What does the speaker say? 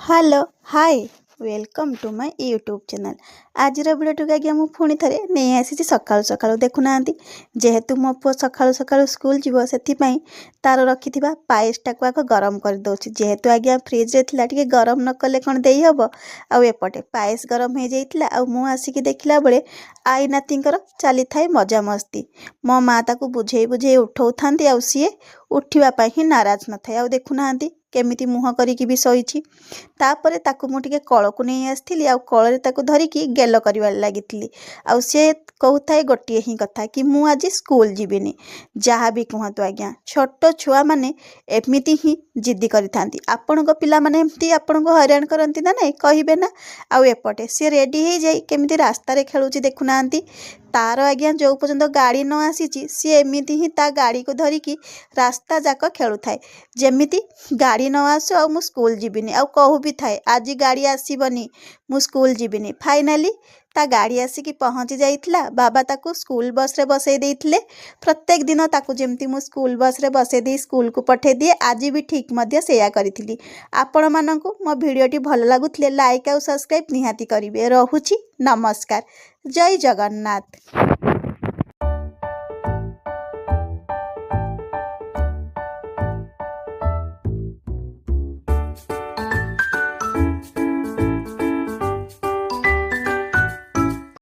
Hello hi welcome to my YouTube channel. आज video आज्ञा मुझे पुणी थे नहीं आसी सका सका देखुना जेहेतु मो पु सका सका स्कूल जीव से तार रखि पायसटा को आग गरम कर दौर जेहेतु आज्ञा फ्रिज रे गरम न कले कौन दे हम आउपटे पायस गरम हो जाता आसिक देखला बेले आई नातींकर चली थाए मजा मस्ती मो माँ ताकू बुझे बुझे उठौ था सी उठापी ही नाराज न थाए देखुना केमिति मुह करिकी भी सही तापर ताकू मुझे कल को नहीं आसती आ कल धरिकी गेल कर लगी आ सी कहूए गोटे ही कथा कि मु आज स्कूल जीविनी जहाँ भी कहतु आज्ञा छोट छुआ मैंने एमती ही जिद्दी करी आपण पिला माने एमती आपण को हैरान करती ना नहीं कहे ना आउपटे सी रेडी हो जाए केमी रास्तार खेलुची देखुना तार आज्ञा जो पर्यंत गाड़ी न आसी सी एमती ही ता गाड़ी को धरिकी रास्ता जाक खेलु थाए जमीती गाड़ी न आसु आ मु स्कूल जीविनी आ कहू भी थाए आज गाड़ी आसबनी मु स्कूल जीविनी फाइनाली ता गाड़ी आसिकी पहुँची जाइथिला बाबा ताकू स्कूल बस रे बसई देइथिले प्रत्येक दिन ताकू जेमती मु स्कूल बस रे बसई दे स्कूल को पठे दिए आज भी ठीक मध्य सेया करिथिली। आपण माननकू मो वीडियोटी भल लागुथिले लाइक आ सब्सक्राइब निहाती करिवे। रहुछि नमस्कार। जय जगन्नाथ।